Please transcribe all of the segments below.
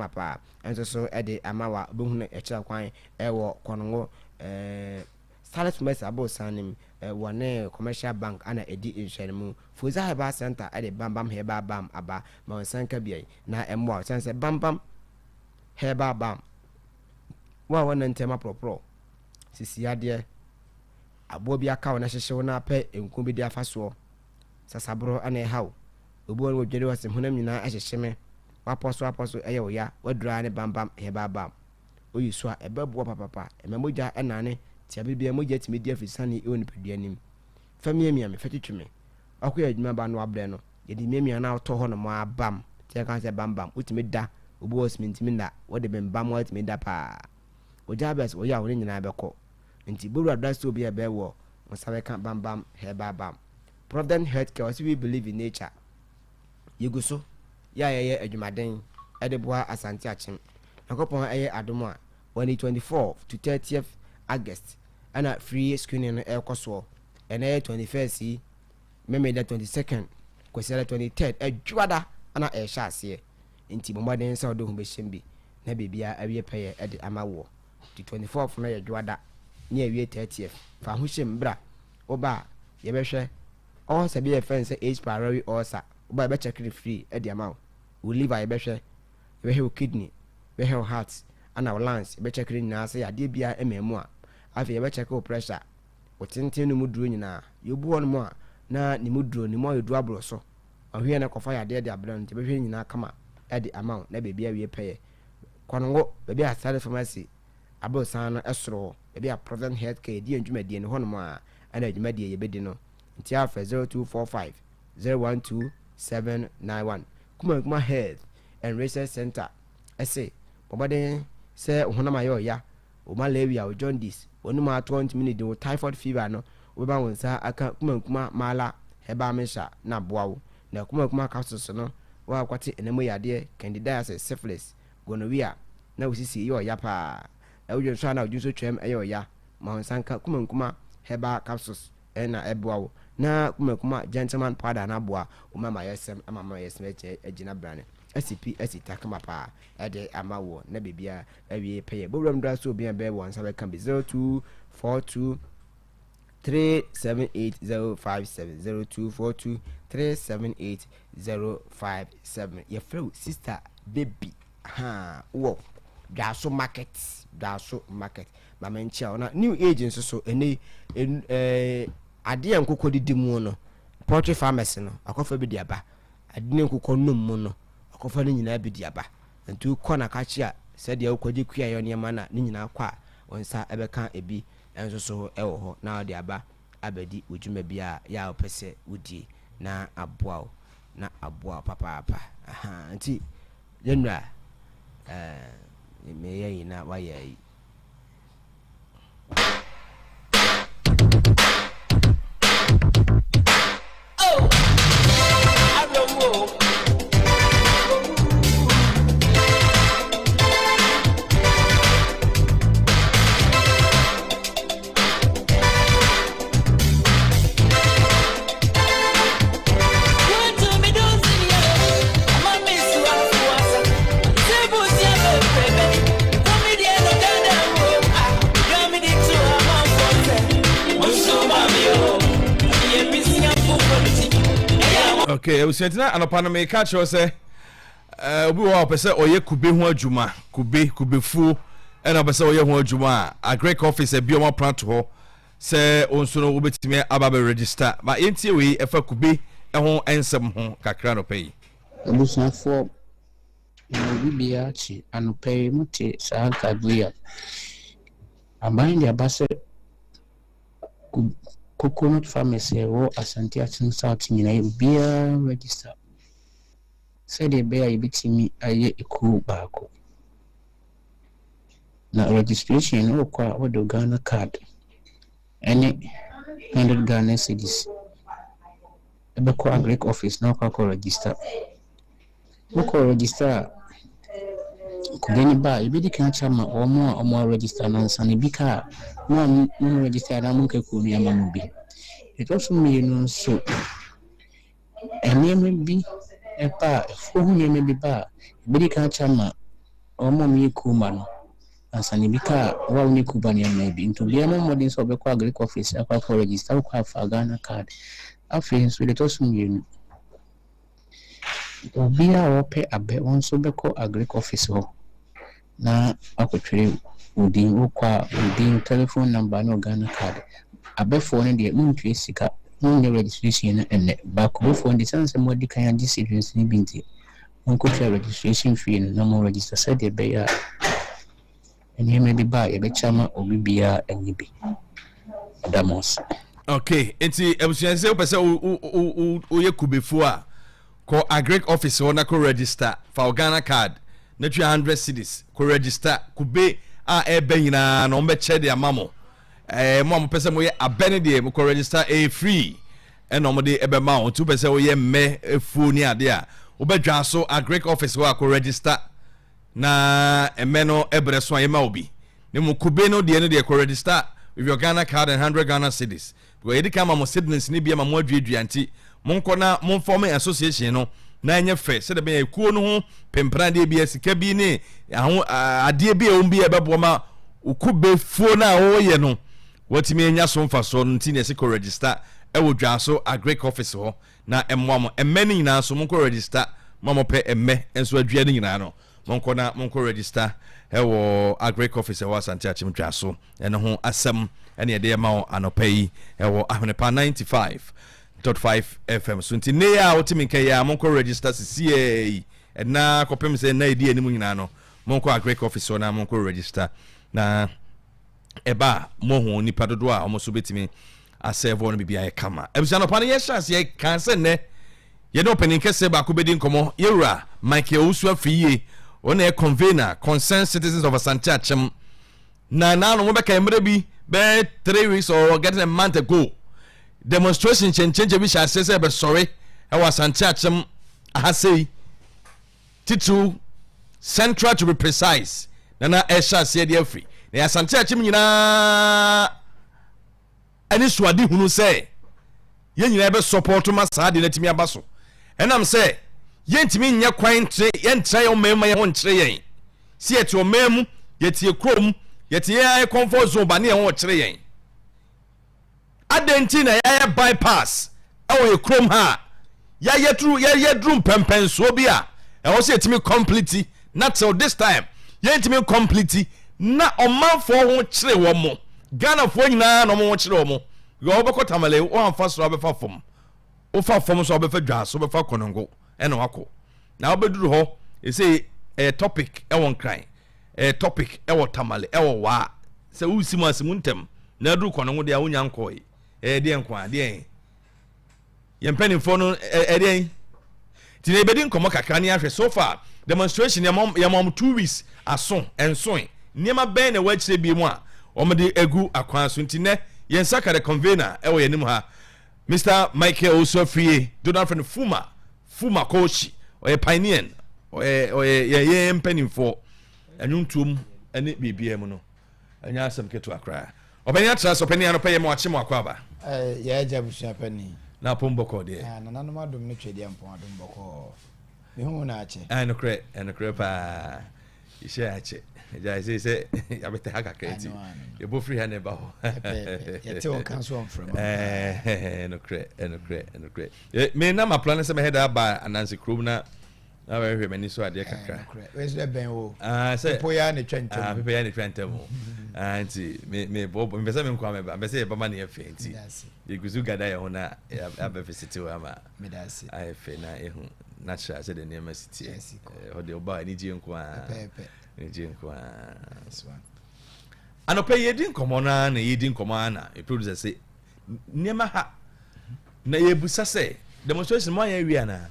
kama pa enso so ede amawa obehunu ekyira kwan ewo konongo Starlet Mercy abo sanim one commercial bank ana edi insurance Fuza Heba Center ade bambam heba bam aba ma sanka biai na emwa sense bambam heba bam wa wana ntema propro sisi ade abo bi aka wona hyehye na pe enku bi di afaso sasabro ana hawo obi won wodwere wasem honam nyina ahyehye me waposo eye oya wadura ne bambam heba bam oyiso a ebabuo papa ememogya enane tia bibia mogya timi dia fisane e woni peduanim famia me fetwetwe akoya adwuma ba no abre no yedi miamia na auto ho no mo abam tia kan se bambam utimi da obi osmintimi na wode bembam watimi da pa oja bes oya woni nyina beko nti boru address obi e be wo musabe kan bambam heba bam Provident Healthcare also we believe in nature yeguso ya adwumaden edeboa asante achim akopon adomo 24 to 30th August ana free screening no ekoso and 21st meme da 22nd kwesela 23rd adwada ana sha ase nti bomaden sa odo hu be shembi na bebia awie peye ede amawo the 24th na adwada ni awie 30th fa hu shem bra oba ye behwe all sabi e fence age priority osa oba be check free ede amawo we live I behwe kidney be heart ana lungs be check na say ade bia ememu a afi be check pressure otenten no muduro nyina yobu won mo a na ni muduro ni mo yedu abro so ahwe na kofa ya de abran te be hwe nyina kama ade amount na be bia wie peye kwanongo be bia sare pharmacy abo san no esoro be bia Provident Healthcare di adwumadie ne hono mo a ana adwumadie ye bedi no nti afa 0245 012791 kuma health and research center ese bobaden se ohonama yo ya o malaria o jaundice onuma 20 minutes o typhoid fever no we ba wonsa aka kuma mala heba mesha na boawo na kuma capsules no wa akwate enemo yade candidiasis syphilis gonorrhea na osisi yo ya pa e wo so na ojuso twem eyo ya ma wonsa ka kuma heba capsules na eboawo na kuma gentleman powder na boa o mama yesem amama yesem ejina brane SCP asita kama pa ade amawo na bebia awie peye bowram dra so bia be won sa be kan be 0242 378057 0242378057 your friend sister baby wo daso market mama nchia na new agents so ene ade enkoko didimu no poultry pharmacy no akofa bi diaba ade enkoko num no akofa ni nyina bi diaba ntu kona kachia said ya ukwaji kuya yo niema na ni nyina kwa onsa ebeka ebi enso so ewo ho na de aba abedi ujuma bia ya opese wudi na aboa papa nti yenra me ye na wa ye Okay, we sentina anopa no me catch you say obi wo pese oye kube ho adwuma kubefu ena pese oye ho adwuma a great office e bioma plant ho say onso no obetime aba be register but entie we efa kube ho ensem ho kakra no pay obusafo bibia chi anope muti sa kabuya abandi abase coconut pharmacy wo asante atin south nyina bia register said e be ayibitimi aye eku baako na registration wo kwa wodo Ghana card any 100 Ghana cedis ebe ko agric office na kwa register wo register kugeni ba ibidi kan chama omo register na nsane bika no register na munke ku mi amamu bi it also mean so eneme bi epa fohu nyeme bi ba ibidi kan chama omo mi kuma no asani bika wa uni kuba ni maybe into bia no modern so be kwa agric office akwa register kwa fa Ghana card afi so le to sum yenu obia wope abe won so be ko agric office ho na akotwere udin telephone number no Ghana card abe phone de muntwe sika no registration ene ba ko phone de sanse modi kan ya serious ni binti on ko registration fee no mo register said de be ya eni me bi ba e be chama obi bia eni bi damos. Okay, enti ebusuanse o pese o ye kubefu a ko agric office ho na ko register for Ghana card na 200 cedis ko register kube a ebe nyina na o be che de amamo mo pese mo ye abene de mo ko register a free and no mo de ebe ma o tu pese o ye me efu ni ade a o be dwa so agric office ho ko register na emeno ebre so ayema obi ne mo kube no de ko register with your Ghana card and 100 Ghana cedis because yedi kama mo cedis ni bia ma mo adwedua anti monko na mon form association no na enye fe se de be ekuo no ho pempra de bia sika bi ni ade bi e ombi e bebo ma ukube fuo na wo ye no watimi enya so mfa so nti ne se ko register e wo dwa so agric office ho na emmo mo emmeni nyina so monko register mamo pe emme enso adua ni nyina no monko register ewo agric office wa Asante Achim dwa so ene ho asem ene de ma o anopai ewo Ahwenepa 95.5 FM so nti ne ya otimi kan ya monko register CCA na kopem se na edi enimu nyina no monko agric office na monko register na eba mo ho nipa dodo a omoso betimi aserve no bibia e kama ebusa no pa ne chance ye kan se ne ye no penin kese ba ko bedi nkomo yewura Michael Usu afiye on a convener concerned citizens of Asante Achim na no mo be ka emre bi be 3 weeks or getting a month ago demonstration change bi sha say be sorry e was Asante Achim ahasei titu central to be precise na e sha say dey free na Asante Achim nyina ani suade hunu say ye nyina be support ma sa de natimi abaso enam say yentimi nya kwan tre yentra yo mema ye honkyere yen si eti o memu yetie krom yetie ya comfort zone ba ne ye honkyere yen adenti na ya bypass awo ye krom ha ya ye drum pempen so bia e wo se etimi complete not till this time yentimi complete na omanfo ho kyere wo mo Ghana fo nyina na mo ho kyere wo mo yo obekota male wo anfa so abefa fom wo fa fom so abefa dwa so abefa konongo eno wako na obeduru ho e say a topic e won kran a topic e wo tamale e wo wa se usimu asimu ntem na duru konongo de a wonya nko de nko ade ye mpani fo no de ti ne bedi nkomo kakra ne ahwe so far demonstration ya mom 2 weeks aso enso niema ben na wachire bi mu a omde egu akwan so ntine ye nsaka de convener e wo yanim ha Mr. Michael Osofie Donald from Fuma coach or a pioneer or ye penny for a new tomb and it be no and ya some get to a cry or penny trust or penny and pay more chimo aquaba yeah jabusia penny na pomboko de and none of them trade and pond boko the honache and a crepa you share I say I bet the hacker crazy you both free hand about you can swim from no great me na my plan say me head up by Nancy Krumna na we many so ade kakra where's the ben o say people ya ne twente people ya ne twente mo anti me bob me say me nkwa me ba say ba ma ne afi anti you guzu gada ya hona aba visit wa ma me dasi ai fe na ehu natural say the name city o de oba ni ji nkwa anope yedin komona na yedin komana e producer say niema ha na yebusa say demonstration mo ya wi ana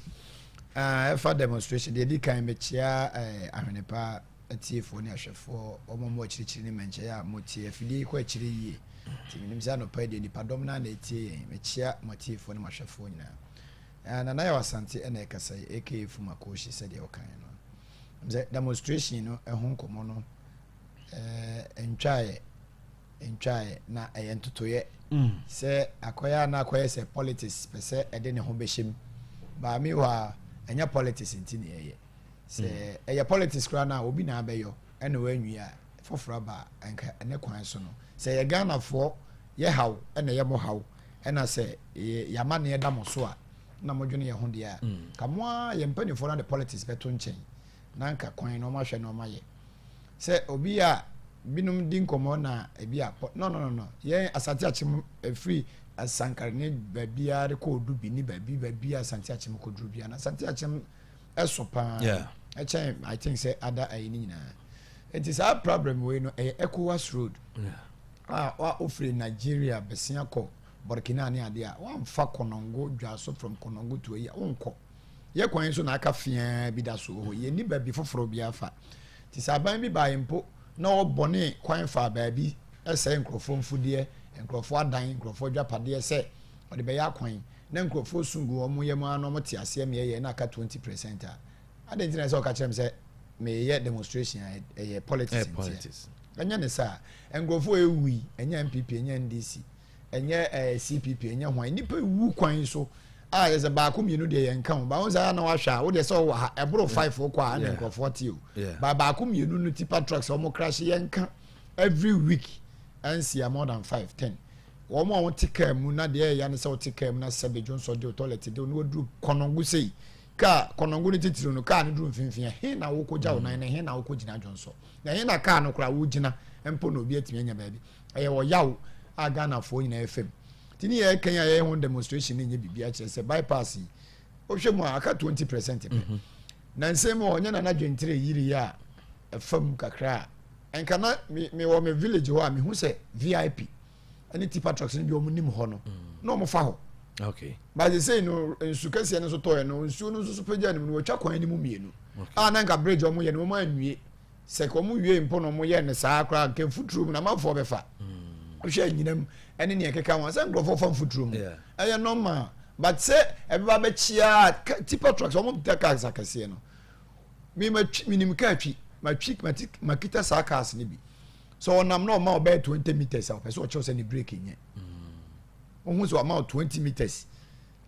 for demonstration they did kind mechia Ahwenepa atiefo ne ahwefo omomo akirichiri ne menche ya motie afidi ko akiri yi timinim sa no pa de nipadom na etie mechia motiefo ne mahwefo nyina na ya wasante ena ekasai AKF makoshi said de okan no demonstration no ehun komo no entwae na entotoye se akoya na akoya se politics pese ede ne ho behim ba mi wa enya politics ntini eye se e politics kra na obi na abeyo ene wanwi a foforo ba enka ene kwan so no se ye Ghana fo ye haw ene ye mo haw ena se yama ne da mo so a na modwene ye ho de a kamoa ye mpanifo na the politics beto nchen na nka kwan no ma hwe no ma ye se obi a binum din komo na ebi a no ye asante achim free asankar ne babia de ko du bi ni babia asante achim ko duru bia na asante achim esopa I think say other ayini na it is our problem we no ECOWAS road wa ofre Nigeria besia ko Burkina ne ade a wan fa Konongo dwaso from Konongo to ya wonko ye kwan so na aka fia bi da so ho ye ni babi foforo bi afa ti saban bi ba yempo na obone kwan fa baabi ese nkrofo mfudie nkrofo adan nkrofo dwapade se ode be ya kwan na nkrofo sungu omo ye ma no mote ase me ye na aka 20% a adentina se o ka chem se me ye demonstration e politics anya ne sa nkrofo ewi enya MPP enya NDC enye CPP enye hwan nipa wu kwan so a ye ze ba ko mienu de ye nkan ba won za na wa hwa wo de so wo ha ebro 5 kwa na nkrofo ti o ba ko mienu no tipa trucks o mo crash ye nkan every week and see more than 5-10 wo mo won tika mu na de ya ne se wo tika mu na sebe jonso de toilet de no dru Konongo sei ka Konongo ni titiro no ka ne dru mfinfin he na wo ko ja wo nan he na wo ko gina jonso na he na ka no kra wo gina empo no bi atimi anya ba bi eye wo yawo a Ghana fo nyina FM tini ye Kenya ye ho demonstration ni nye bibia kire se bypass o hwe mu aka 20% pe na nsem o nya na dwentire yiri ya fam kakra enka na me wo me village ho a me hu se VIP ani tipa trucks ni bi o mu nim ho no no mo fa ho okay but they say no nsukase ne so to ye no nsu no so pagya ni mo watwa kwan ni mu mienu a na nka bridge o mo ye no mo anwie se ko mo wie mpo no mo ye ne saa akra nke futuru na mafo be fa hwe nyinam ene ne keka wan se ngrofo fam futuru mu eye normal but say everybody be chia tipa trucks o mo taka zakase no mi nim ka twi makita saa cars ni bi so onam no ma obey 20 meters a person cho say ni break nye ohun so ma 20 meters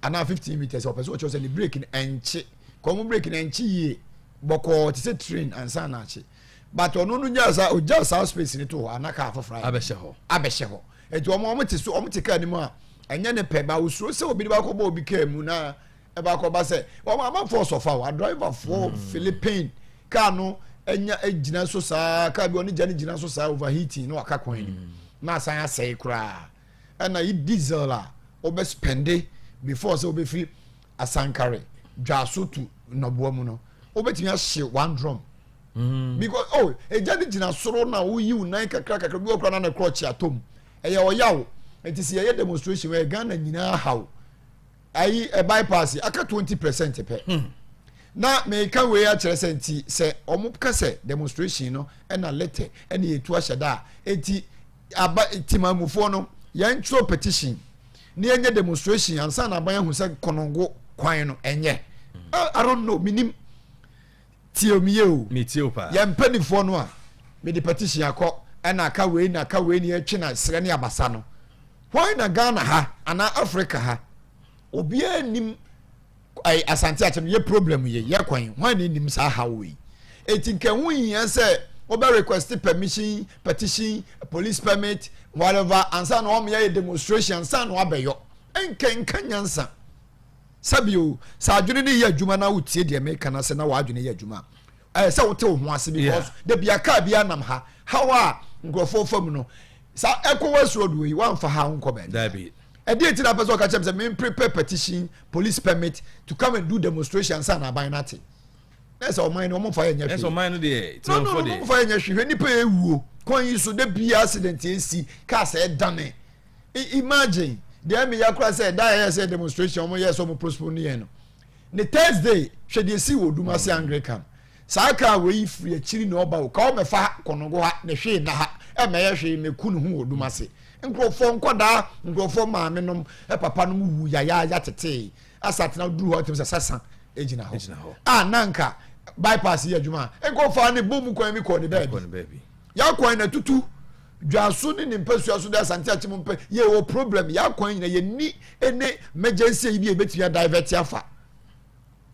ana 15 meters a person cho say ni break ni enche ko mo break ni enche yi boko ti say train ansa na ache but onu nu nya sa o ja sa space ni to anaka afofra abehye ho etu omo ti so omo ti ka ni mu a enye ne pe ba usuro se obi ba ko ba obi ka mu na e ba ko ba se o ma force of our driver for Philippine car no enya ejina so saa ka bi oni jana so saa overheating no aka kwan ni na san asai kura na yi diesel la obe spend before so obe fi asankare dwaso to noboa mu no obetimi ahye one drum because ejina soro na wo yi unan kakra bi okra na crotch atom eye oyawo etisi ye demonstration we Ghana nyina haw ayi e bypass aka 20% pe na me ka we a kire senti se omo ka se demonstration no e na letter e na etu ahyada enti aba timamufo no yan tro petition ni enye demonstration ansa na ban hu se Konongo kwan no enye I don't know minim tiomiye o me tio pa ya mpanifo no a me the petition akọ e na ka we ni atwe na sere ne abasa no why na Ghana ha ana Africa ha obi anim ai asante atem ye problem ye kwan why na nim sa ha we etinka hu yin say oba request permission petition police permit whatever ansa na o me ye demonstration ansa na abeyo enka nyansa sabio sa adwene ne ye adwuma na wotie de me kana se na wa adwene ye adwuma say wote ho ase because de bia ka bia nam ha how a ngrofo fam no sa ECOWAS road we wan fa ha nko ba dabi e dey ti na person ka chem say me prepare petition police permit to come and do demonstration sa na ban nati that's all mine no mo fa nya that's all mine dey no mo fa nya hwe nipa ewuo kon yi so de bia accident esi car say dane imagine the me yakura say that say demonstration mo yes mo postpone ye no the Thursday hwe de si woduma se Anglican sa ka we free akiri na oba ka o me fa Konongo ha ne hwe na ha e me ye hwe me kunu hu woduma se nkrofo nkoda nkrofo maame nom e papa nom wu ya tete asat na duru hotem sasa ejina ho nanka bypass ye adwuma nkrofo ne bomu kwan mi ko ne baby ya kwan na tutu dwaso ni mpasua so da santi achim mpa ye wo problem ya kwan na ye ni ene emergency yi bi ebetia divert afa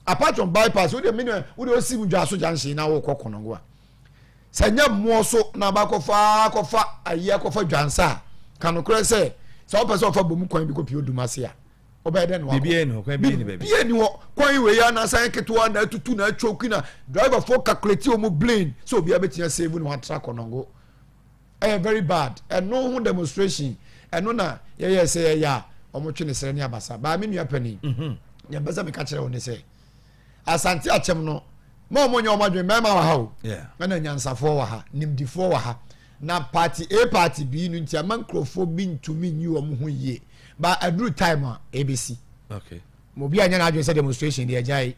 apart from bypass we dey mean we dey see mudwa so junction na wo kokonongo a sanya mo so na ba kofa aye kofa dwansa kanokore say so person ofa bomu kwan bi ko pio dumase a obey den wa bibie no kwan bi ni baby bibie ni wo kwan we ya na san ketewa na tutu na choki na driver for calculate o mu blame so obi abetia save no atra konongo very bad and no who demonstration and no na ye say ya omo twe ne sere ne abasa ba me nua pani ya beza me ka kire wo ne say asante achem no mo nya omadwe mema wa ha o na nyansafo wa ha nimdifo wa ha na party A party B no ntia mankrofo bi ntumi nyi wo ho yie ba aduru time a ABC okay mo bi anya na adwe say demonstration dey ajai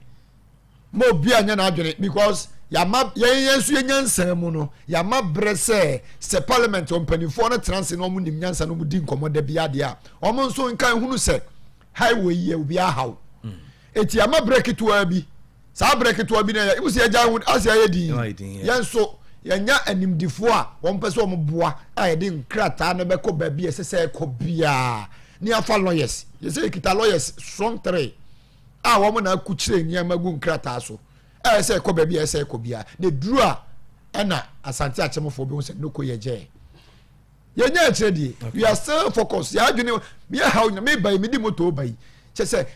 mo bi anya na adwe because yama yensu yenyansa mu no yama brese se parliament on panifo no trans no mu nim nyansa no mu di nkomoda bia de a omo nso nkan hunu se highway ye obi ahaw eti yama break to abi sa break to abi na ibu se agya hu asia ye di yenso yanya animdifo a won pese omo boa a ye de nkrata no be ko ba bi esese ko bia ni afa lawyers ye say kita lawyers strong 3 a womo na akuchire ni amagu nkrata so say ko baby say ko bia the drew na asante achemfo bi say no ko ye je ye nya chire di we are still focused ya adwene me how me bai me di moto bai chese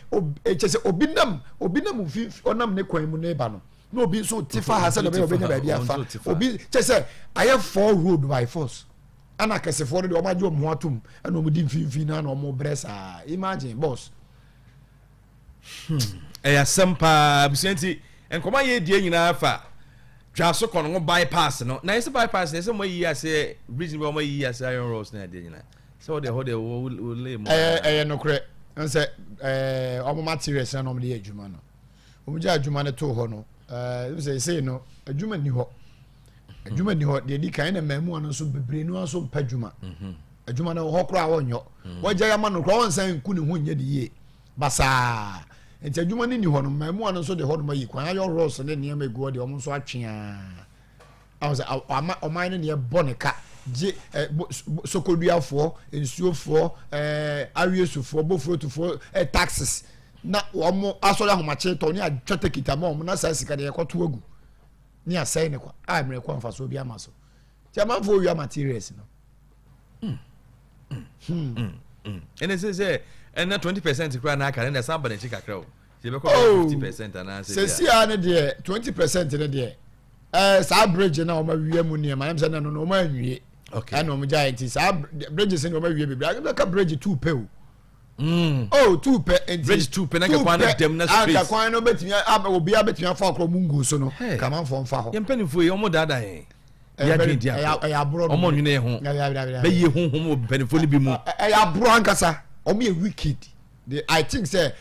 obinam onam ne kwan mu ne ba no no obi so tifa ha say no be obi ne ba bia fa obi chese aye 4 road by force ana kasefo no de o ma jo mo atum na o mu di mfimfi na o mo bresa imagine boss sempa bisanti enkoma ye die nyina fa twaso kono bypass no na ese bypass na ese mo yi ase bridge mo yi ase iron roads na de nyina so de hode wo le mo no kre nse omo materials na no de adwuma no omo ja adwuma ne to ho no say no adwuma ni ho de di kan na mamu no so bebre no so mpa adwuma adwuma no ho kro a wonyo wagya ya ma no kro wonsan ku ne ho nya de ye basa enti adwuma ni ho no mamu ano so de ho no mayi kwan ayo ross ne ne ma egu de omo so atwea awose oman ne ne bonika je sokoduafo ensuofo awiesufo bofrotufo taxes na omo asori ahomache to ne atwete kitama omo na sa sika de yekoto agu ni asai ne kwa amre kwa mfa so bi amaso ti amanfo wi materials no ene se and 20% kra na aka na samba ne chika kra o se be ko 50% ana se sia ne de 20% ne de sa bridge na o ma wiye mu ne ma se na no o ma anwie okay ana o mu giant sa bridge se ne o ma wiye bibra ka bridge 2 pe o 2 pe bridge 2 pe na ka kwan na dem na street aka kwan no betimi obi abetimi afa akro mungo so no ka man fo mfa ho ye mpanifo ye o mo dada he ya din dia ya bro o mo nwene ho be ye honhom o mpanifo ni bi mu ya bro ankasa omo wicked I think say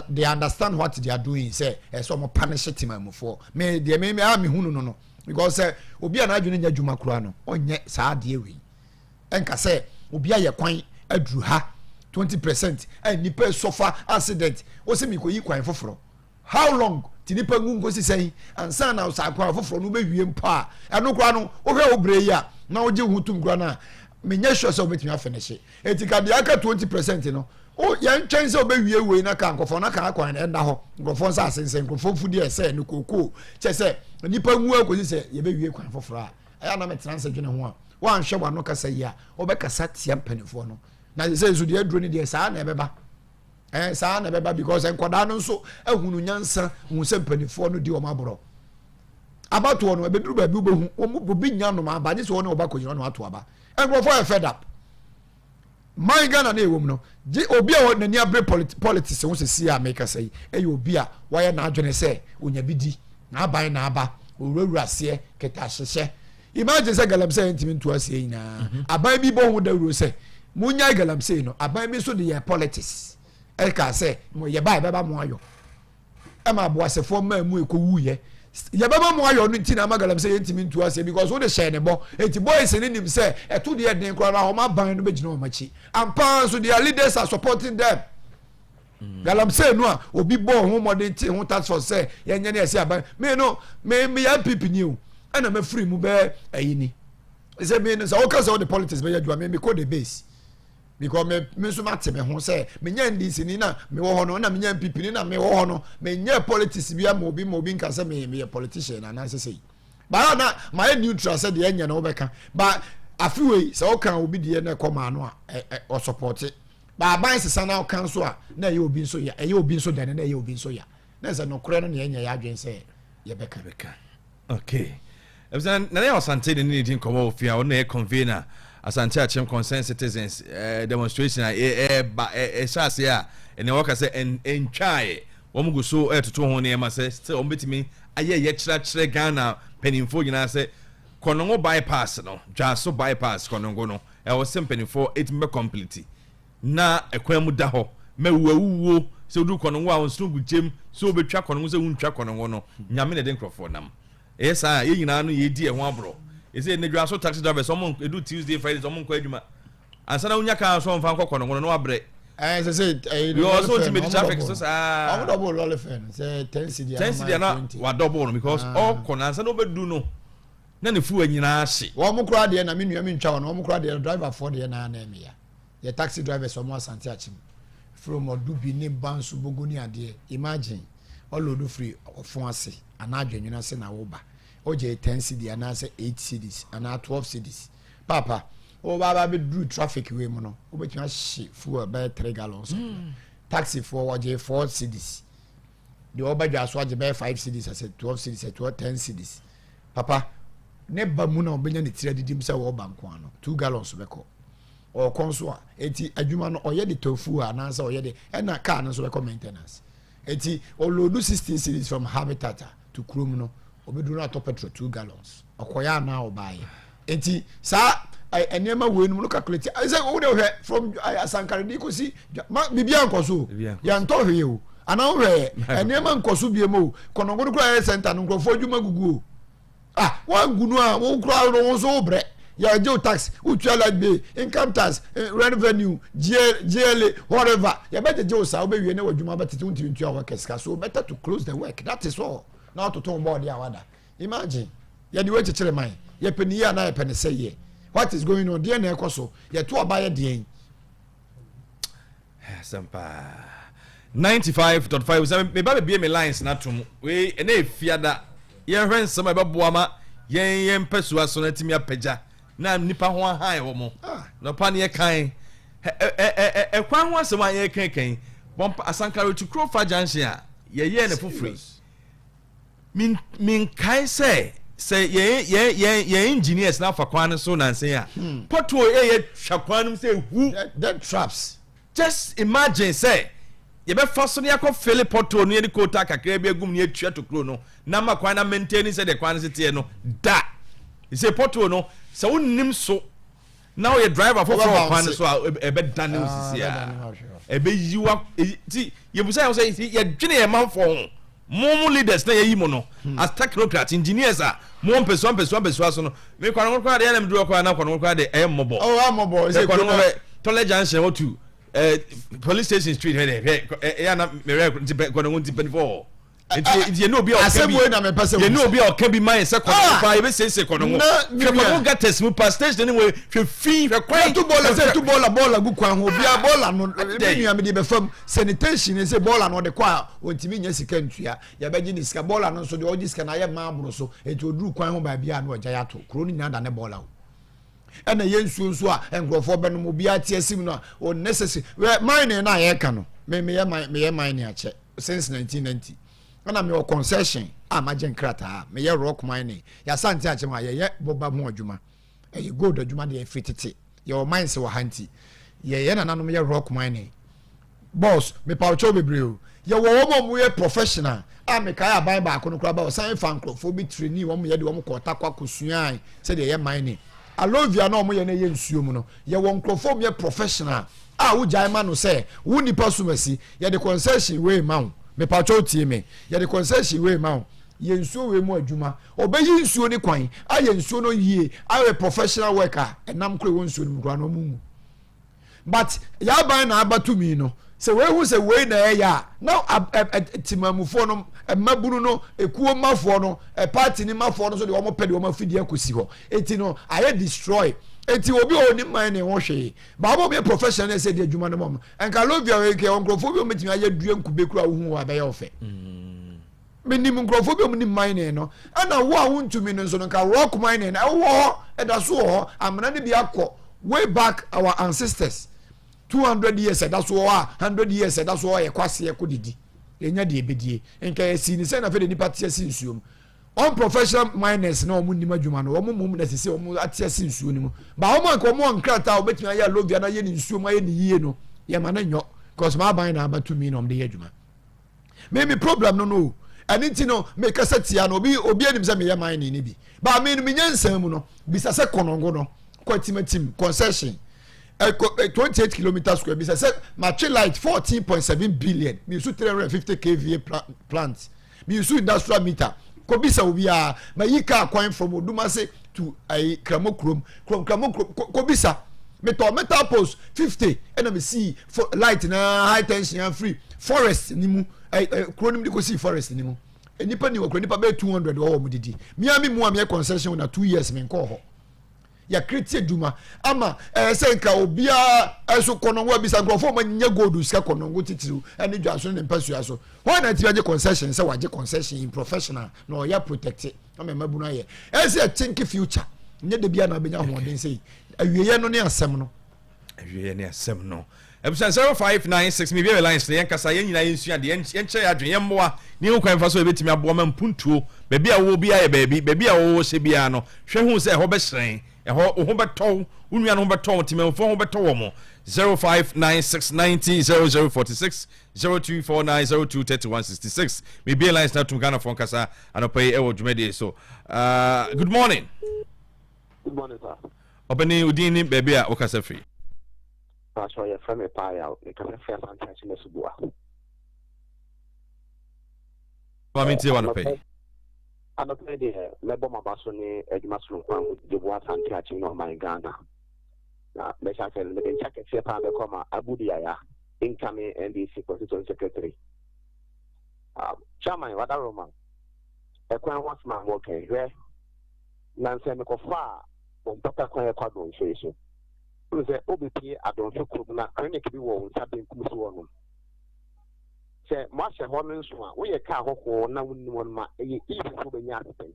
they understand what they are doing say some punish team for me they me am hunu no because obi an adwene nya dwuma kura no onye saa de wi enka say obi aye kwan aduru ha 20% and nipa suffer accident o se mi ko yi kwan foforo how long ti nipa ngu ngosi say ansa na sa kwan foforo no be wie mpa eno kura no o hwe obre ya na o je hutum kura na menya sure say obetimi afinish etika de aka 20% no o yan twen say obewie we na kan kofo na kan akwan enda ho nkofo nsa asensen nkofo fudi ese ne kokoo che say nipa ngu akosi say ye bewie kwan foforo a aya na metranse dwene ho a wan hwe wa no kasa yi a obekasa tia mpanifo no na say so de aduro ni de saa na ebeba saa na ebeba because enkoda no so ahunu nyansa hu se mpanifo no di o maboro abato no ebeduru ba bi obehu o bi nya no ma ba ni so no obakoyiro no ato aba enkrofo e fed up my Ghana na ewom no je obi a nani abre politics won se si America say e obi a why na adwene say onya bidi na aban na aba owurawura se keta hyehye imagine say galamsey ntimi nto ase ina aban bi bo hu da wuro say munya galamsey no aban bi so de ye politics e ka say mo ye ba be ba mo ayo e ma bo asefo ma mu ekowu ye baba mo ayo no ntina magalam say ntimi ntu ase because wo de share ne bo enti boys ne nim say eto de den kora na ho ma ban no begina o machi ampa so their leaders are supporting them galam say no a obi bo ho modern ti ho task force say ye nya na ase aban me no me ya pipi ni o ana me free mu be ayini say me no say o ka say the politics be ya dua me ko the base because me so mate me ho say me nya ndc ni na me wo ho no na me nya mpp ni na me wo ho no me nya politics bia mo bi nka say me politician na say say ba na my neutral say de nya na wo beka ba afiwe say o kan obi de na koma no o support ba ban sesa na o kan so a na ye obi nso ya ye obi nso dan na ye obi nso ya na say no kore no na nya ya adwen say ye beka okay ebsan na ya osante de ni din komo ofia o na convener Asante Achem concerned citizens demonstration shase a ene waka say entwae wo go so etoto ho ne ma say still o betimi aye ye kira Ghana penimfo nyina say konongo bypass no dwaso bypass konongo no e wo sem penimfo etimbe complete na ekwan mu da ho mawuwo se odu konongo a wonso gugem so obetwa konongo se wuntwa konongo no nyame ne de nkrofo nam esa ye nyina no ye di e ho abro is it the so taxi driver someone do Tuesday Friday someone ko adwuma ansa na unya ka so mfa nkọ no wabere say you also ultimate traffic so I'm double lolly fan say 10 cedi na wa double no because all kon ansa na obedu no na ne fu anyina hye wo mo kura de na me nua me ntwa no mo kura de driver for de na na me ya ye taxi driver so mo Asante Achem from Odubi ne Bansu Bogoni ade imagine all load free ofun ase ana adwenwuna se na wo ba oje 10 cedi and say 8 cedis and 12 cedis papa o baba be do traffic we mo no o betuma hye fuel by 3 gallons taxi for oje 4 cedis the obadwa so oje by 5 cedis I said 12 cedis 10 cedis papa ne ba mu na obenya ne tira didim say wo banko ano 2 gallons be ko o konso a eti adwuma no oye de tofu ana say oye de na car no so be ko maintenance eti o load 16 cedis from Habitat to Krum no obedu na top petrol 2 gallons okoya na obaye enti sa enema we nu calculate I say wo de from Asankare di ko si bibia nkoso ya nto hwe o ana hwe enema nkoso bie mo konongo kura center no nkrofo adwuma gugu wa gunu a wo kura no so bre ya je tax utwa like be income tax revenue GLA whatever ya better je sa obewie na wadwuma betete unti wa keska so better to close the work that is all not to turn board awada imagine ya di we chechere man ya peni ya na ya peni say ye what is going on there na ekoso ya to abaye den sampa 95.5 me ba be me lines na tum we na efiada ye hwen nsem e beboa ma yen pesu aso na timi apagya na nipa ho han wo mo no pa ne ye kan kwan ho asem an ye kan bompa Asankare to Krofa junction a ye na fufuri min kai say ye engineers na fa kwan so na say a poto ye hwakwanum say who that traps just imagine say ye be faso ne yakọ fele poto no ye ko ta kakra bi agum ne atwa to kro no na ma kwan na maintain say the kwan sit no da you say poto no so wonnim so now your driver for kwan so e be dane osisi a e be yiwa ti ye busa say ye dwene ye man for mo leaders na yeyi mo no as technocrats engineers are mo peso so no me kwano kwa de na me duro kwa na kwano kwa de mobo mobo is kwano tolerance ho to police station street ya na me kwano nti penfo enti ye no bi o kan bi na me pese ye no bi o kan bi man se kwano kwa ye be se kwano kwano gates mu pa station ni we hwe fi hwe kwan tu bola gu kwan ho bia bola no me nua me de be fam sanitation say bola no de kwa ontimi nya sika ntua ya be gi ni sika bola no so de ogi sika na ye ma aburo so enti oduru kwan ho ba bia na oja ya to kro ni nyada ne bola ena ye nsuo a engrofo be no mo bia tie sim no o necessary mine na ye ka no me ye mine a che since 1990 ana me o concession amajen krata me ye rock mining ya Asante Achem ye boba mu adwuma e gold adwuma de fitete ye o mines wo hanti ye na nanom ye rock mining boss me pa ocho bebreo ye wo mo ye professional me kai aban ba ko no kura ba o san fan crofo bi trainee wo mo ye de wo mo ko takwa kosuan se de ye mining alovia na mo ye na ye nsuo mu no ye wo nkrofo mo ye professional wo jaima no se wo nipa sumasi ye de concession we ma me pa cho tie me ye de concession we ma ye nsuo we mu adwuma obeyi nsuo ni kwan aye nsuo no yie aye professional worker enam kure wo nsuo ni kura no mu but yaban na abatu mi no se we hu se we na ya now timamufo no mabunu no ekuo mafo no party ni mafo no so de omo pede omo afidie akosi ho enti no aye destroy enti obi oni man ne ho hwe ba omo be professional say de adwuma no mom enka lovia we ke onkrofo bi ometimi aye due nkube kura hu wa be ye ofe menim nkrofo bi omo man no ana wo a wontumi no so no ka rock mine na wo eda so ho amana ne bi akọ way back our ancestors 200 years that's all 100 years that's all ye kwase ye kodidi enya de ebedie enka ye si ni se na fe de nipa tie si nsuom on professional miners na omu nima dwuma no omu mum na sese omu atie si nsuo ni mu ba omu anka omu nkrata obetumi aye lovia na ye ni nsuom aye ni yie no ye ma na nyo cause ma ban na abatu mi no de ye dwuma me problem no ani no me kasa tia no obi anim se me ye mine ni bi ba me Nsɛm mu no bisa se konongo no kwatimatim concession 28 kilometers square bisa say match light 14.7 billion me use 350 kVA plant me use industrial meter ko bisa obi a ma yika kwan from Odumase to Kramokrom ko bisa me to metal post 50 and me see for light na high tension and free forest ni mu kronim de ko see forest ni mu enipa ni okro nipa be 200 wo mu didi me mu am concession na 2 years me nko ho ya create duma ama say nka obia eso konongo abisa nkrofo ma nya gold sika konongo titiru ene dwaso ne mpasu aso why na tiaje concession say waje concession in professional no ya protect ama mabunu aye say think future nye de bia na benya hoden say awieye no ne asem no awieye ne asem no episode 0596 me be lines ne yankasa yen nyina yensu ade yen che ya dwen yemmoa ni ho kwan fa so ebetimi aboa ma mpuntuo bebi a wo bia ye bebi a wo se bia no hwe hu se ho be hyen ho beto unua no beto timemfo ho beto wo mo 0596900046 0249023166 me be lines na tum Ghana phone kasa anopai e wo dwumede so good morning sir obani udini bebi a okasa free so ya from a pie out because I feel fantastic na subua wa mi tie wana pay ana pay de lebo mabaso ni eduma sunu kwan de bo asante achi no my Ghana na me sha feel me check it se pa be koma abudi ya incoming NDC constituent secretary chairman wada Roman e kwan once man work here na Nsɛm ko fa on papa kwan e kwado nso Uze OBP adonso krum na clinic bi wo nsa benkum so wono se mo ahye ho no nso a wo ye ka ahoko na wonni won ma e easy fo benya asen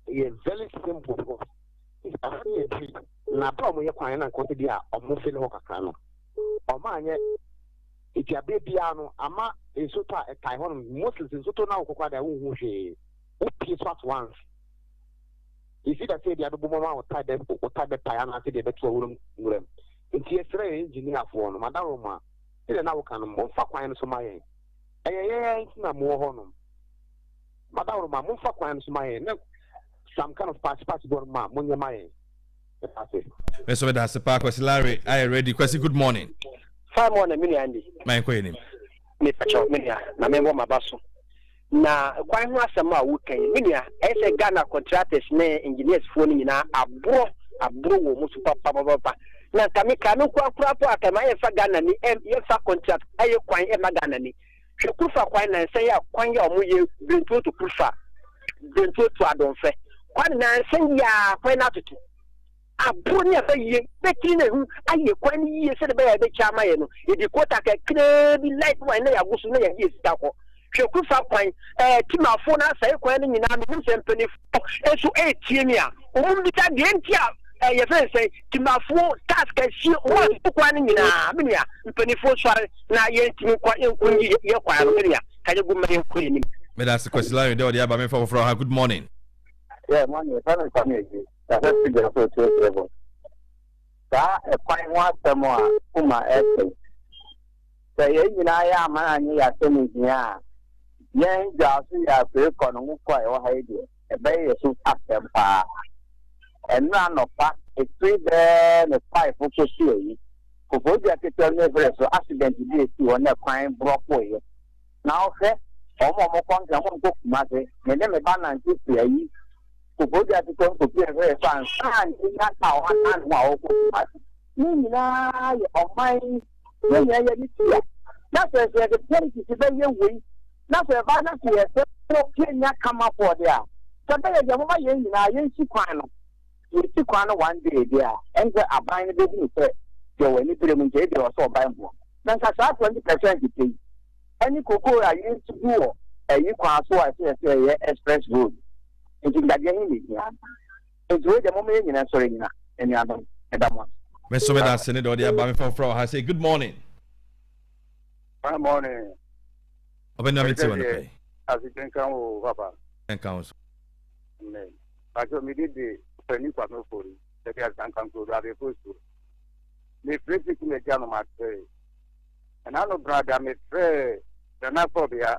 e very simple because if afani e bi na ba mo ye kwan na nkote di a omo fele ho kakra no o ma anye itiabe bia no ama enso to a kai ho no mostly enso to na okokwa da wo hu hwe o pie so at once. You see that say the other woman or tie them or tie the piano to the better room. It's yesterday engineer for Madame Roma. It is now kind of more for quine so my ain't no more honum. Madame Roma, more for quine so my some kind of patch ma, Munya my. Mr. That's the park was Larry. I ready. Good morning. 5 morning, Minnie Andy. My queen. Me pacho, Minia, na member my basso. Na kwa hu asem a wukan minia ese Ghana contractors ne engineers phone nyina abro wo mu super papa na kame kwa po akama ye fa Ghana ni ye fa contract aye kwan e ma Ghana ni hwe kufa kwan na nsen ya kwan ya omo ye bento to kufa bento to adonfe kwan na nsen ya kwan na tutu abro ne fa ye beti na hu aye kwan ye se de ba ya be chama ye no e di kota ka krebi light one na ya gusu na ya ye sita ko Kufa kwan timafo na sai kwan ni nyina no nsempeni eso etiemia ombita de entia ye fe say timafo task asi o kwan ni nyina menia mpenifo sware na ye ntimi kwa enkunyi ye kwa no menia kaje gumma enkunyi ni me that's the question line there aba me for good morning. Yeah, morning. That's the level. That a quite one more kuma essay. Say you know I am an ya senior. Yen Jasu ya break on Mukwa or Haidi, a bay soup after pa. And none of that, a 3 there, a 5 for Koshi. Kuboja can never so accident to be on a crime block way. Now, Omo Kong, I won't go to Mate, and then a ban and 2 3. Kuboja to come to be a very fan, and in that power and wow. Nina, your mind, when you're here. That's why the parents is very way. That's why I say, no come up for there. So then the woman you see Quano. You see Quano one day there, and a buying the business. You will need to remove or so buy more. That's a 20% you pay. Any cocoa I used to do, you can so I say express road. It's in that game. It's with the moment in answering any other. Mr. Meda Senator, the Abami from I say good morning. Good morning. Open your meeting. As you can come, Papa. And council. I told me the new partner for you. The guys can come to the first. They flip it in the Jano Master. And I know, brother, I'm afraid the Naphobia.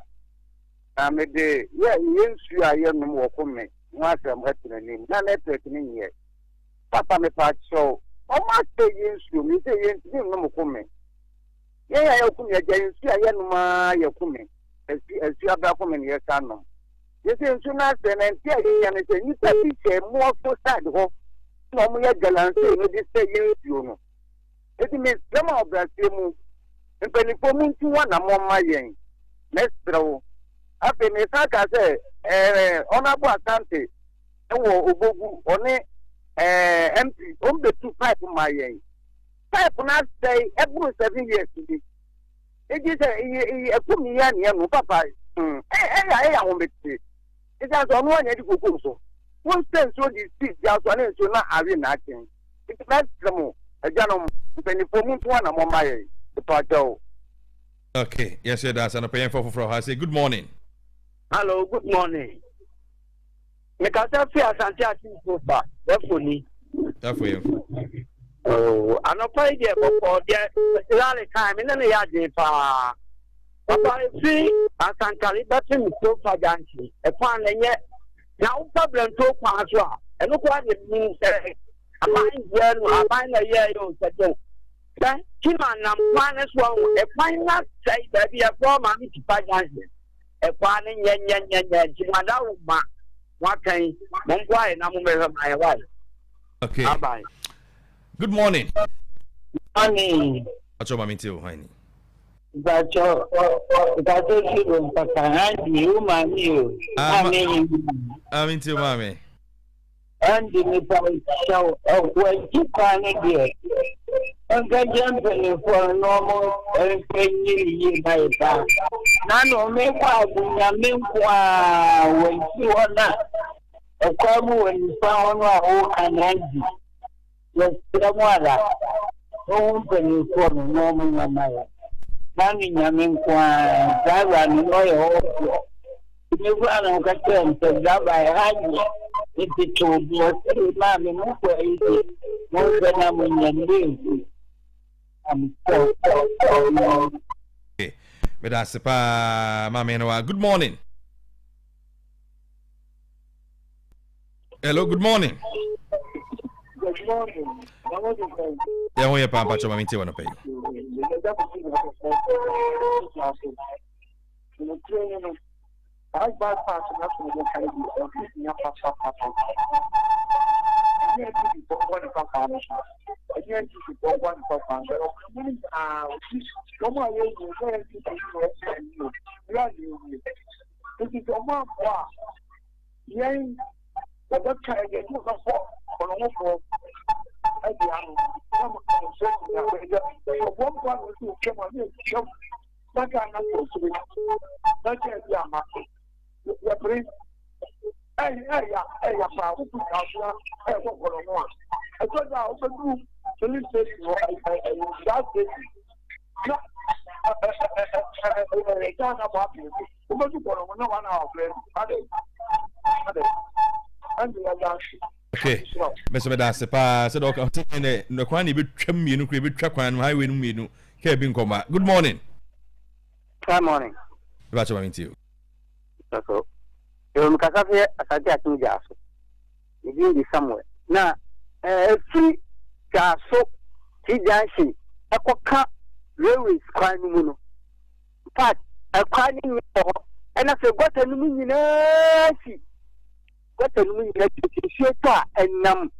I'm a day, yeah, you are young more for me. Once I'm happening, not happening yet. Papa, me part show. How much say you, me say you no more. Yeah, I open your jail, see, I am my coming. As you are back home in your son. You say, soon as then, and see, I say, you say, more for side home. No more gallant, this say you know. It means some of that you and penny for me to one among my young. Let's throw. After me, I say, honorable Asante, on it, empty, on the 2 pipe of my young. Pipe not say every 7 years to be. It is a put me young, Papa. I won't be. It has on one edible also. One sense so this seat, just one is not having nothing. It's not some a gentleman, penny for me to one among my the. Okay, yes, that's an opinion for I say good morning. Hello, good morning. Make us a fair Santiago so far. That's for me. That's for you. Oh, I don't play there before there. It's time in the yard. Papa, see, I can't tell you that's in so far. A fan and yet now problem to pass. And look what it means. I find a year old. Kim and I'm minus one. A fine not say that we are from mommy to finance. A fan and yan, what kind of why and I'm my wife. Okay. Bye. Good morning. Morning. What's your mommy too, honey? That's you, Papa, you, mommy. I'm into mommy. And the show of when you can't get. And get jumping for a normal and penny by that. None of me, when you are not a crumble and found our and yes, the water. Open for the normal mile. Running Yamin Kwan, Divan, Royal. You run on Catem, so that by hand. If it told you, Mammy, more than I'm in the I'm so. Okay, but that's Mammy. Good morning. Hello, good morning. Good morning. Yeah, we are Papa Chomami to pay. I bought parts of the kind of okay, Mr. Medase, pass it. Okay, no one be trim you, be track on highway. Good morning. Good morning. What's your name to you? So, you can have here as I get to gas. You do somewhere. Now, free gas, tea dancing, a coca, railways crying moon. But a crying, and I said, what a luminous. What a luminous and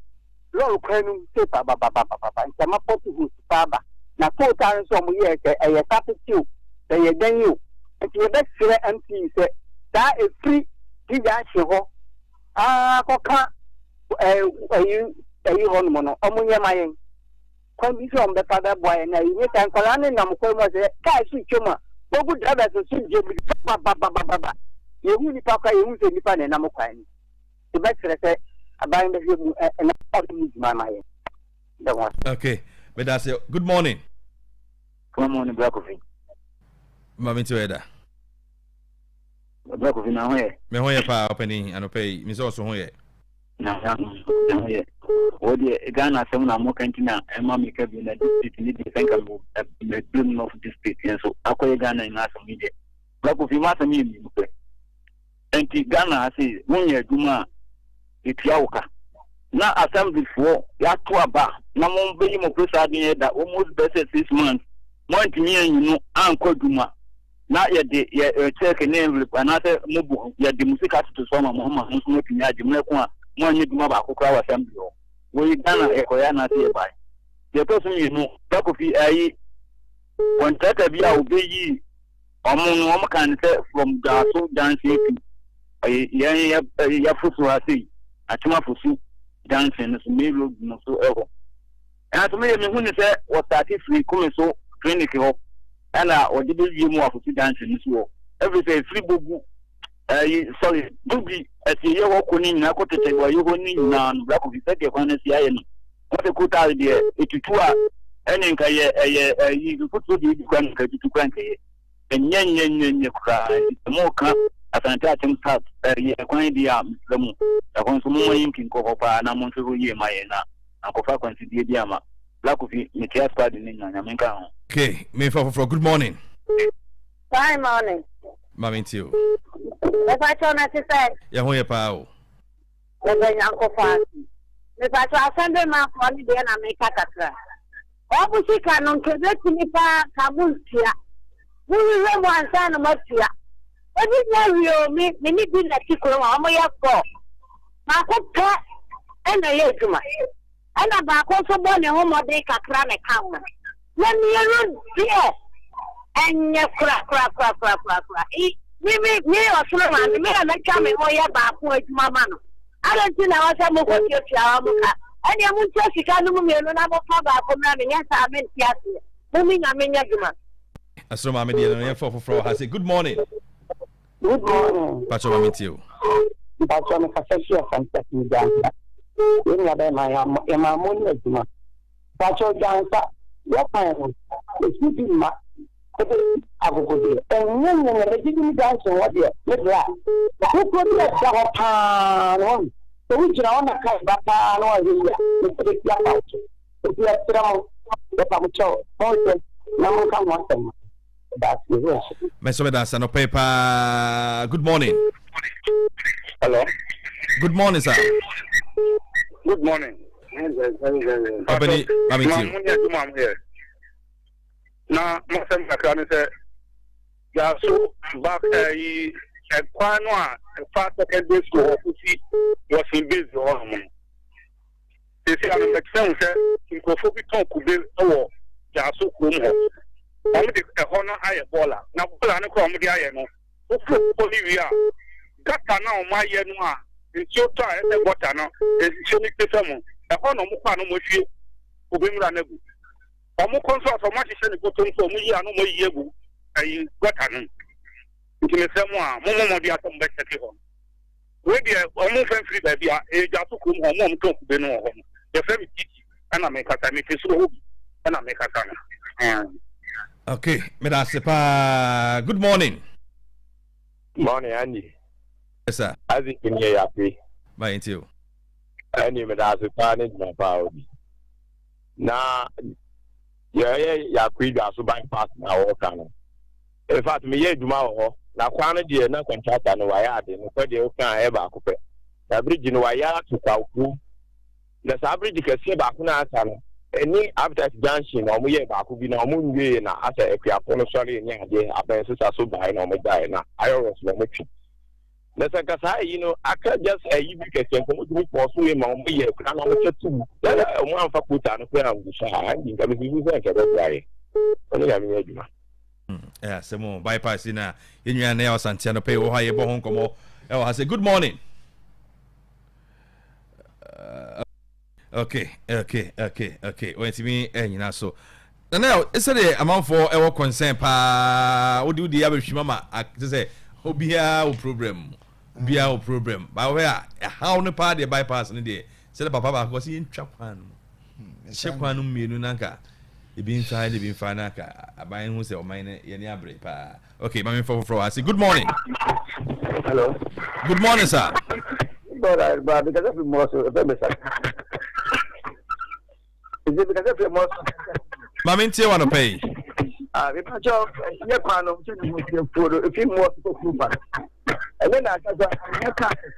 lɔɔre kwan no se papa nsɛm apɔto hu paaba na kootaa nso ɔmo yɛ sɛ ɛyɛ sapetiw ɛyɛ dan yi o nti yɛbɛsrɛ mp sɛ saa efiri gya ahye hɔ kɔka ɛyi hɔ nom no ɔmo nyɛ ma yɛn kwan bi sɛ ɔmo bɛfa bɛboa yɛn na yɛnyɛ sɛ nkwadaa ne nam kwan mu sɛ kaa so twam a bogu drivers so gye mu bababababa yɛhu nipa kwa yɛhu sɛ nipa na ɛnam kwan no yɛbɛsrɛ sɛ aban bɛhwɛ mu ɛna ɔde mu dwuma ma yɛn. Okay, but that's it. Good morning. Good morning, Black Coffee. Mami to Eda. Black Coffee na hoye. Me hoye pa opening anope mi so ho ye. Na hoye. Odi Ghana sem na mo kantina e ma me ka bi na district ni di senka mo me blum of district so akoye Ghana na asem ide. Black Coffee ma asem yi mi pe. Enti Ghana ase wonye aduma etiawuka. Na assembly for ya to aba na mo be yi mo presa din da almost best 6 months. Mo ntimi an you anko duma. Na ye de ye check na envelope na say mo bu ye de musika to so ma mo ma mo so timi age mo ko a mo anyi duma ba kokora wa assembly o we Ghana e ko ya na say bai ye to so you Black Coffee ayi contract bi a obeyi omo no omo kan say from Gaso dancing ayi ya fusu ha say atuma fusu dancing so me road no so eho and to me hu ni say what start free come so clinic ho ana odi be wie mu afusu dancing so every say free bogu sorry bugi ati ye wo ko ni na ko tete wa yo ni na no Black Coffee say de kwa na si aye no what the kuta de etutu a ene nka ye yi futu de di kwa nka tutu kwa nka ye enyenyenyenye kra mo ka asante atem start ye kwan di a mslamu akon so mo yin kin ko pa na mo so ye ma ye na akofa consider di ama Black Coffee me tia squad ni nya menka ho. Okay, me for good morning. Good morning. Mami tio. Me pa chona ti say. Ya ho ye pa o. Me be nyanko fa. Me pa cho asande ma ko ni de na me kakatra. Obu sika no nkebe tini pa kabuntia. Wo we mo ansa na matia. Ebi na rio me ni bi na tikoro ma mo ya ko. Ma ko pa ena ye djuma. Ana ba ko so bo ne ho mo de kakra me ka ho. Na mi run die. Anya kra. Me osoro ma me na ka me ho ya ba ko adjuma ma no. Ala ti na wa sa mo ko ti a mo ka. Ani amu ti sika no mu me no na mo fa ba ko na me nya sa me ti ase. Mo mi nya me nya djuma. Asro ma me de no for ha say good morning. Good morning. Pacho ma me tio. Pacho me ka se share fantastic da. Ni ya be ma ya ma mo ni adjuma. Pacho jansa ya pa no. Esu di ma agogo de enyen ne regime dance what there me bra ko ko ni da ho pa no so we jira ona kai ba pa no ya me se ya pa so ya tramo da pa mucho mo na mo kan mo tem that's the wish me so da no paper. Good morning. Hello. Good morning, sir. Good morning. Abeni mami tio. Na masem kakra ne se ya so back yi ekwan no a fa secondary school ofusi was in base on mo se se am exam se nkofo bi ton kube wo ya so krom ho am de ho no aye bola na bola ne ko am de aye no ofu polivia gata na o ma ye no a ntio to a e bota no ntio ni pesa mo ho no mo kwa no mo hwie obemura na gu omo consult omo hye ne botom so omo yi anu mo yi egu ayi gota no ntime semu a mo bi atom be check ho we dia omo fan free ba bia e ja to kum ho mo to kube no ho the free titi ana me kasa me fesu ho ana me kasa no Okay, me da se pa. Good morning. Morning, Andy. Yes, sir. As it can hear you. Bye tio. Andy, me da se pa ne na pa obi. Na ya kwida so bypass na wo ka no. In fact, me ye duma ho na kwa no de na contractor no wa ya de no kwa de o kan e ba akopɛ. Na bridge no wa ya to kwaku. Na sa bridge ka se ba ko na asa no. Eni after junction na omo ye ba ko bi na omo nwie na asa ekuafo no sɔre nya ade aben so so ba na omo dai na ayo so mo twi. Let's say, you know, I can't just you can come to for so in my year, and I'm just too. One for put on where I'm saying, I mean, yeah, some bypass in your nails and Tiano pay or high home come. Oh, I say good morning. Okay. Wait to me, and you know, so now it's a amount for our concern. Pa, what do the average mama to say? Oh, be our problem. Be our problem. But where how no part the bypass in the day? Said Papa was in Chapan. Chapan, me, Nunanka. You been fine, you been fine. I buy who say, oh, mine, Yaniabre. Okay, my for I say good morning. Hello. Good morning, sir. But because of more so, is it because of your most? Mammy, you want to pay? If I job, you can't put if you more to and then I can't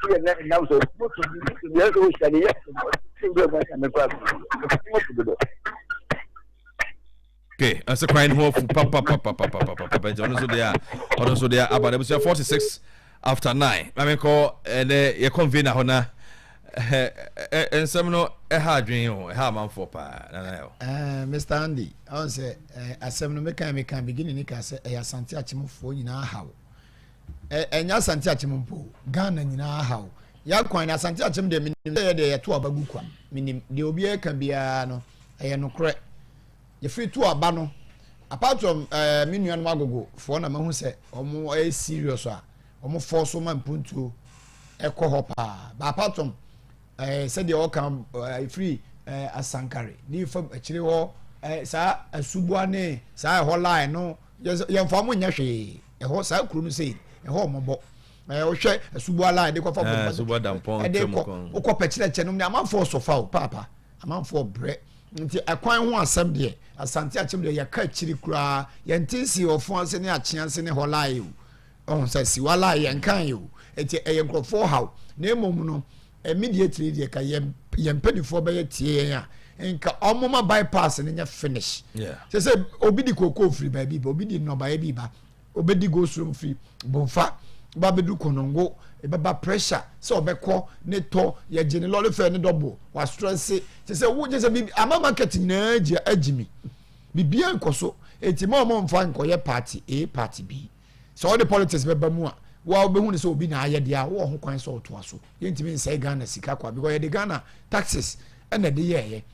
see a net now, so yes, we study yes. Okay, as a crying hole for papa. Also there, about episode 46 after 9. I mean, call and you convene a honor. And some no a hard dream or a hard man for pa. Mr. Andy, I say, as some no can begin in Nika say, a Santiachimo for in our how. And ya Santiachimo, Ghana in our how. Yaquine as Santiachim de Minim de Tuabaguqua, meaning the Obia can be a no correct. You free to a bano. Apart from Minion Magogo, for one who say, or more a serious, or more force woman punto echo hopper. But apart from said the all come free as Sankari. Ni from actually all sa a subuane, sa a whole line, no, young farmer yashi, a horse out crew say, a home book. I share a subua they go for Subadam, and they go petty channel. I'm out for so far, Papa. I'm out for bread. Nti akwan ho asem de asante achim de yakachiri kura yentisi ofo ne achianse ne holai o say si wala yenkan yo enti eyenkrofo haw na emom no immediately de ka yempenifo be yetie ya nka omoma bypass ne nya finish say obi di koko free ba bi obi di no ba bi ba obi di go through free bonfa ba bedu konongo ebeba pressure so obekọ ne to ye gene lolly fair ne double wa stress say wo je say bi ama market na agimi bibia nkoso enti ma mo mfa nkoye party A party B so all the politics beba mu a wa obehu ne say obi na aye dia wo ho kwan so to aso ye ntimi nsai Ghana sika kwa because ye de Ghana taxes and de ye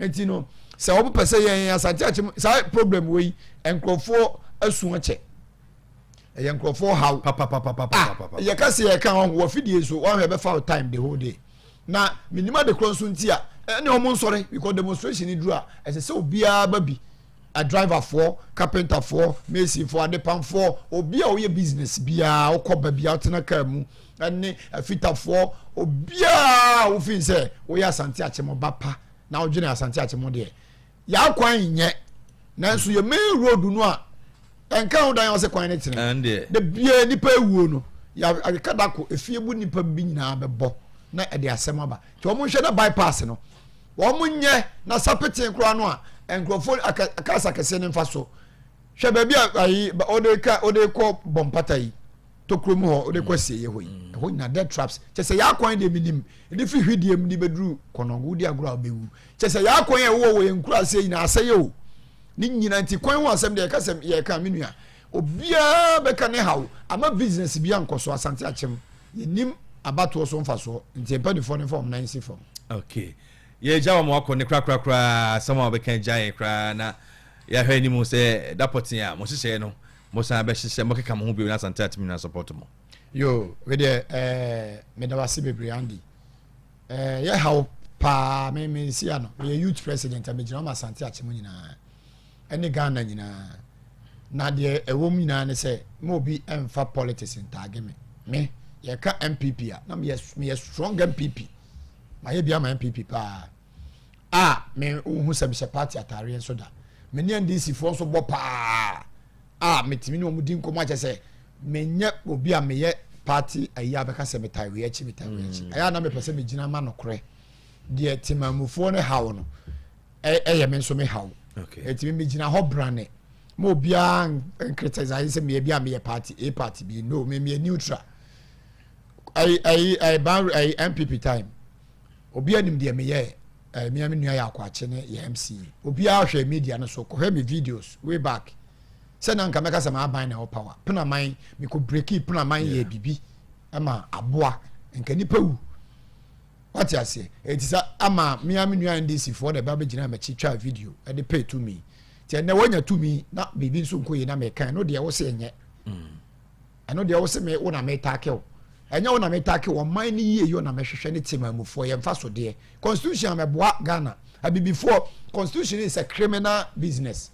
enti no say obo pese ye asante achim say problem we enkrofo asu ache yankrofo how papa you can see I can wo fidie so one be foul time the whole day na minima de kronso ntia any omo sorry because demonstration ni dura as say obia babi a driver for carpenter for mason for adepan for obia o ye business bia o ko ba bia otena ka mu ane afita for obia o fin say o ya asante achemo bapa na o dwene asante achemo de ya kwan nye nanso ye main road no a enka ho dan o se kwan ne tene de bia nipa ewuo no ya akadako efie bu nipa bi nyina bebo na e de asem aba ti o mo hwe na bypass no wo mo nye na sapete kro no a enkrofo akasa kese ne mfa so hwe ba bia ayi ode ko bompata yi to krom ho ode ko sie ye ho yi ho na dead traps chese ya kwan de minim de fi hwidie mu di bedru konongo di agro abewu chese ya kwan e wo enkura se na aseye o ni nyina nti kwan ho asem de kasem ye ka menua obia beka ne hawo ama business bia nkoso asante achem yenim abato so mfa so nti empa de phone form 9 form okay ye jawa mo akọ ne kra sama beka jaye kra na ya hwe ni mu se dapotin a mo hihye no mo san be hihye mo keka mo ho bi na asante achem na support mo yo we de me da wase bebre andi ye hawo pa me si ano ye youth president amejina ma asante achem nyina ene Ghana nyina na de ewom nyina ne se mo bi emfa politics ntage me ye ka MPP a na me strong MPP ma ye bia ma MPP pa me hu se be party atare enso da me ne NDC fo so bo pa metimi no mu din ko ma che se me nya obi a me ye party ayi abeka se metawe achi aya na me pese me gina ma no kore de timamufo ne hawo no ye me nso me hawo okay etimi me gina ho brane mo bia criticize say me bia me party A party B no me neutral I MPP time obi anim de me ye me nua ya akwache ne ye MC obi a hwe media no so ko me videos way back say na nka meka say ma ban na power pena man me ko breaki pena man ye bibi ama aboa nka nipa wu what you say it is ama me nua NDC for the baba gina ma chi twa video e de pay to me tie na wonya to me na bibi nso nko ye na me kan no de wo say enye ano de wo say me wo na me tackle enya wona metake wo man ni yie yo na mehwehwe ne temamufo ye mfa so de constitution ameboa Ghana before constitution is a criminal business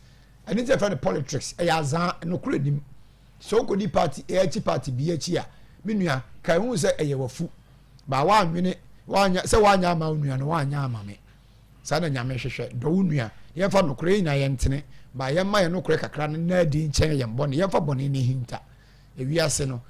and it's a friend politics e azan no kure nim so ko di party party bi achi a menua kai hu se eye wafu ba wa anwene wanya se wanya ama unua no wanya ama me sa na nyame hwehwe do unua ye fa no kure na ye ntene ba ye ma ye no kure kakra na di nchen ye mbone ye fa bone ni hinta ewiase no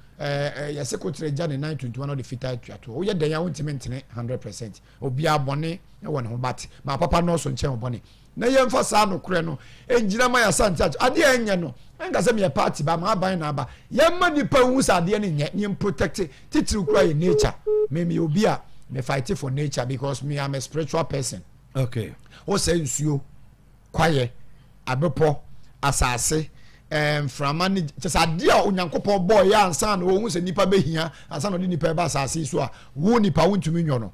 ya secretary Jan 921 of the fitai to o ye den ya wontime ntene 100% obi abone e won ho bat ma papa no so nchen obone na ye mfa sa no kure no enjira ma ya sante ade enye no enga se me party ba ma ban na ba ye ma nipa hu sa ade ne nye protect titiri kura ye nature me obi a me fight for nature because me am a spiritual person. Okay, o say nsuo kwaye abepo asase from ni just adia onyankopon boy ya ansa na ohun se nipa behia ansa na nipa ba asase so a wo nipa wontumi nyo no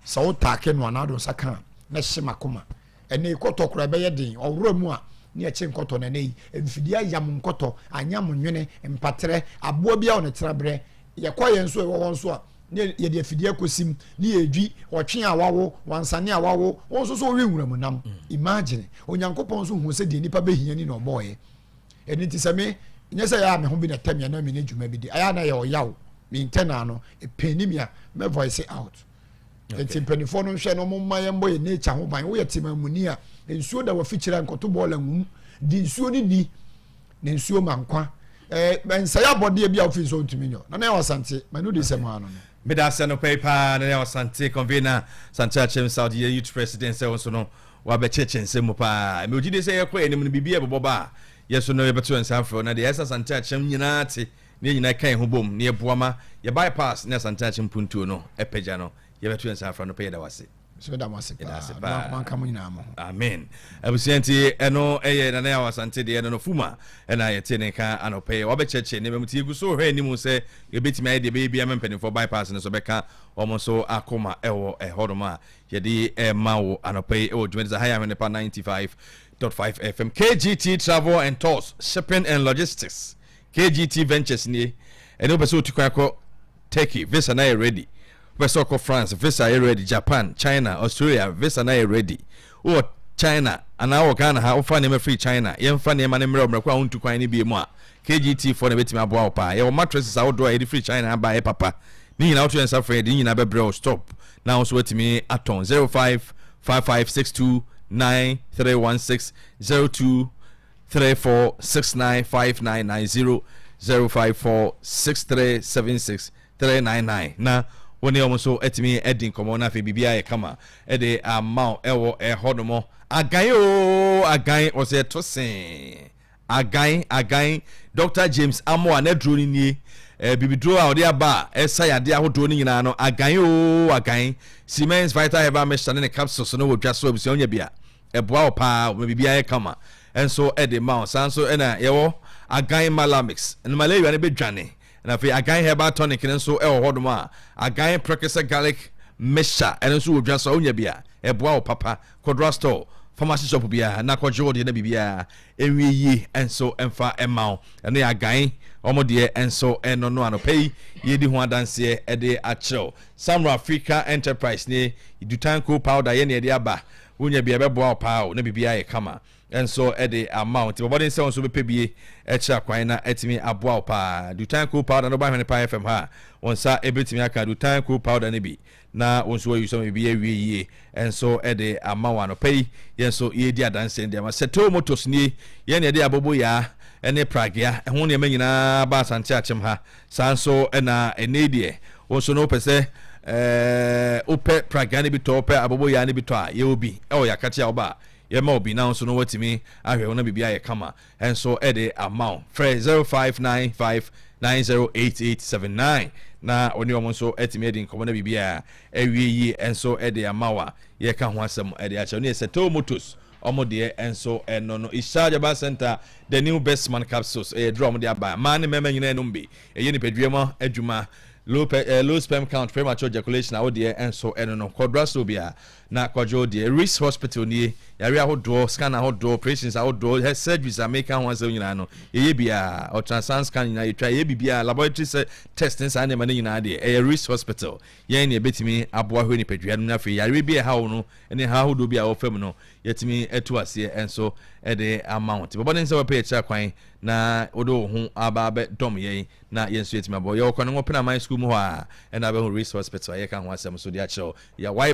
sa wo take no anado saka na hyema koma ene ikotokora be ye den owura mu a ne eche nkoto na nei emfidia yam nkoto anyam nwene mpatere aboa bia on trabre ye kwaye nso e wo nso a ne ye de afidie kosim ne edwi otwe awawo wansane awawo won so so wi nwuramu nam imagine onyankopon so hu se de nipa behia ni no boy eni ti se me nyese ya me ho bi na tamia na me ne djuma bi di aya na ye oyawo me intena no e penimia me voice out enti penifo no hwe no mo maye mbo ye nature ho ban wo ye timamuni a ensuo da wa fichira nkoto bola nwum di nsuo ni ne nsuo mankwa bensa ya bode bia ofi so ntumi nyo na na wasante manu de sema no me da se no paper na wasante convener Santia Chem Saudi youth president se so no wa be cheche nsem pa me ogide se ye kwa enim no bibia boba yeso no yebeto nsafro na de esa Santia Chem nyina ate ne nyina kan ho bom ne boama ye bypass ne Santia Chem puntuo no epeja no yebeto nsafro no pe da wase so da wase pa man kam nyina mo amen abusianti eno eye na na wasante de no fuma ena yete ne ka anope wa be cheche ne memuti egu so hwe ni mu se yebetimi aye de bia mempeni for bypass ne so beka omo so akoma ewo ehodoma ye de mawo anope ewo dwemeza Ahwenepa 95.5 FM KGT Travel and Tours Shipping and Logistics KGT Ventures ni eno be so tukwa Turkey visa na ready Westoko France visa ready Japan China Australia visa na ready o China ana wo Ghana ha ofa ne free China ye mfa ne ma ne mre kwa huntu kwan ne bi mu a KGT for na betimi aboa opa ye wo mattresses a wo do e free China ba e papa ni nyina wotu ensa free ni nyina bebre stop now so wetimi aton 0555629316 0234695990 0546376 na woni omoso etimi edin komo na fe bibia ye kama ede amount ewo hodomo agan o se to sen agan Dr. James Amo anadro ni bibidro a ode aba esa yade ahodo ni nyina no agan Siemens Vital Herbal Mixture ne capsules no wodwa so abusia onya bia eboa opa bibia ye kama enso ede mount sanso ena yewo agan Malamix en malaria ne bedwane na fe agan herbal tonic nso hodoma agan Precisa garlic mixture enso wodwa so onya bia eboa opapa Kodra store pharmacy shop bia na kojo de na bibia enwiyi enso emfa emao ene agan omode enso eno no anopai yedi ho adanse ede achiro Samra Africa Enterprise ne dutanko powder ye ne de aba wonya bia beboa opa na bibia ye kama enso ede amount bobodin se onso bepebie echa kwan na etimi aboa opa dutanko powder no ba Ahwenepa FM ha onsa ebetimi aka dutanko powder ne bi na onso ayu so bibia wiye enso ede amawa no pay yenso yedi adanse ndi ama seto motos ni ye ne de abobo ya ene pragia ho ne manyina ba Santia Chem ha sanso ena enedie onso no pese ope pragia ne bi to ope abobo ya ne bi to a ye obi e o yakati oba ye ma obi na so no watimi ahwe wona bibia ye kama enso ede amount fresh 0595908879 na oni omo nso etimi edi nkomo na bibia ewie yi enso ede amawa ye ka ho asem ede a che ne Seto Motors omo de enso eno no Isha Jaba Center the new best man capsules draw omo de aba man mema nyina enum bi eye ni pedwema adwuma low sperm count premature ejaculation out there and so no quadraso bia na kwajo de Reese Hospital ni yare ahodo scan ahodo operations ahodo head surgeries are making one so nyina no ye bia ultrasound scan nyina ye try ye bia laboratory testing san ma nyina de Reese Hospital ye ne betimi aboa hwe ni pedua no afi yare bia ha wo no ne ha ahodo bia wo fam no yetimi etu ase enso de amount bobodin se we pay cha kwan na odo ho aba be dom ye na yenso yetimi abo ye okwan ngo pena my school mu ho a na be ho Reese Hospital ye ka ho asem so dia cho ya